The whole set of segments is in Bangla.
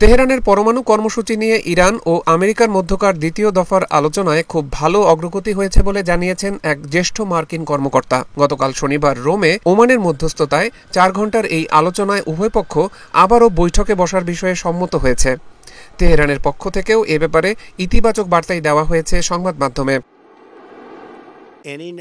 তেহরানের পরমাণু কর্মসূচি নিয়ে ইরান ও আমেরিকার মধ্যকার দ্বিতীয় দফার আলোচনায় খুব ভালো অগ্রগতি হয়েছে বলে জানিয়েছেন এক জ্যেষ্ঠ মার্কিন কর্মকর্তা। গতকাল শনিবার রোমে ওমানের মধ্যস্থতায় 4 ঘণ্টার এই আলোচনায় উভয় পক্ষ আবারও বৈঠকে বসার বিষয়ে সম্মত হয়েছে। তেহরানের পক্ষ থেকেও এ ব্যাপারে ইতিবাচক বার্তাই দেওয়া হয়েছে সংবাদ মাধ্যমে।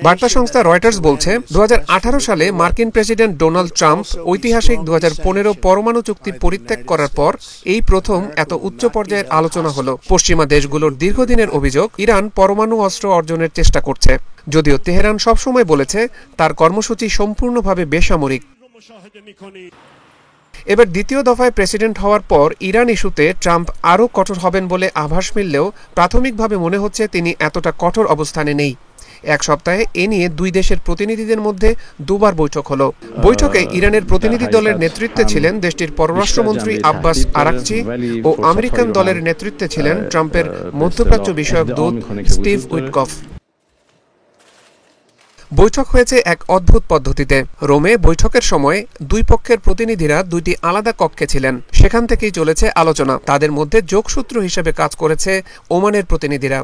বার্তা সংস্থা রয়টার্স বলছে 2018 সালে মার্কিন প্রেসিডেন্ট ডোনাল্ড ট্রাম্প ঐতিহাসিক 2015 পরমাণু চুক্তি পরিত্যাগ করার পর এই প্রথম এত উচ্চ পর্যায়ের আলোচনা হলো। পশ্চিমা দেশগুলোর দীর্ঘদিনের অভিযোগ ইরান পরমাণু অস্ত্র অর্জনের চেষ্টা করছে, যদিও তেহরান সবসময় বলেছে তার কর্মসূচি সম্পূর্ণভাবে বেসামরিক। এবার দ্বিতীয় দফায় প্রেসিডেন্ট হওয়ার পর ইরান ইস্যুতে ট্রাম্প আরও কঠোর হবেন বলে আভাস মিললেও প্রাথমিকভাবে মনে হচ্ছে তিনি এতটা কঠোর অবস্থানে নেই। এক সপ্তাহে এ নিয়ে দুই দেশের প্রতিনিধিদের মধ্যে দুবার বৈঠক হলো। বৈঠকে ইরানের প্রতিনিধি দলের নেতৃত্বে ছিলেন দেশটির পররাষ্ট্রমন্ত্রী আব্বাস আরাকচি ও আমেরিকান দলের নেতৃত্বে ছিলেন ট্রাম্পের মধ্যপ্রাচ্য বিষয়ক দূত স্টিভ উইটকফ। বৈঠক হয়েছে এক অদ্ভুত পদ্ধতিতে। রোমে বৈঠকের সময় দুই পক্ষের প্রতিনিধিরা দুইটি আলাদা কক্ষে ছিলেন। সেখান থেকেই চলেছে আলোচনা। তাদের মধ্যে যোগসূত্র হিসেবে কাজ করেছে ওমানের প্রতিনিধিরা।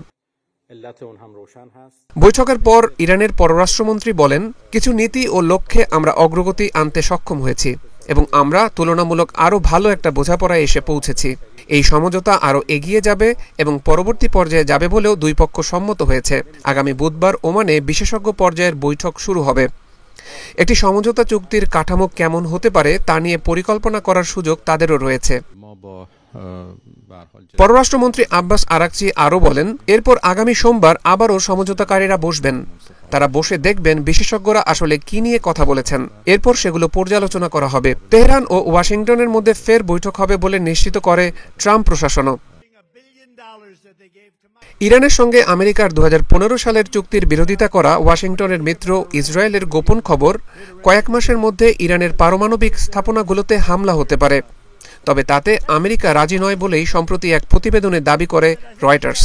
বৈঠকের পর ইরানের পররাষ্ট্রমন্ত্রী বলেন, কিছু নীতি ও লক্ষ্যে আমরা অগ্রগতি আনতে সক্ষম হয়েছি এবং আমরা তুলনামূলক আরও ভালো একটা বোঝাপড়ায় এসে পৌঁছেছি। এই সমঝোতা আরও এগিয়ে যাবে এবং পরবর্তী পর্যায়ে যাবে বলেও দুই পক্ষ সম্মত হয়েছে। আগামী বুধবার ওমানে বিশেষজ্ঞ পর্যায়ের বৈঠক শুরু হবে। একটি সমঝোতা চুক্তির কাঠামো কেমন হতে পারে তা নিয়ে পরিকল্পনা করার সুযোগ তাদেরও রয়েছে। পররাষ্ট্রমন্ত্রী আব্বাস আরাকচি আরও বলেন, এরপর আগামী সোমবার আবারও সমঝোতাকারীরা বসবেন। তারা বসে দেখবেন বিশেষজ্ঞরা আসলে কি নিয়ে কথা বলেছেন। এরপর সেগুলো পর্যালোচনা করা হবে। তেহরান ও ওয়াশিংটনের মধ্যে ফের বৈঠক হবে বলে নিশ্চিত করে ট্রাম্প প্রশাসনও। ইরানের সঙ্গে আমেরিকার 2015 সালের চুক্তির বিরোধিতা করা ওয়াশিংটনের মিত্র ইসরায়েলের গোপন খবর, কয়েক মাসের মধ্যে ইরানের পারমাণবিক স্থাপনাগুলোতে হামলা হতে পারে। তবে তাতে আমেরিকা রাজি নয় বলেই সম্প্রতি এক প্রতিবেদনে দাবি করে রয়টার্স।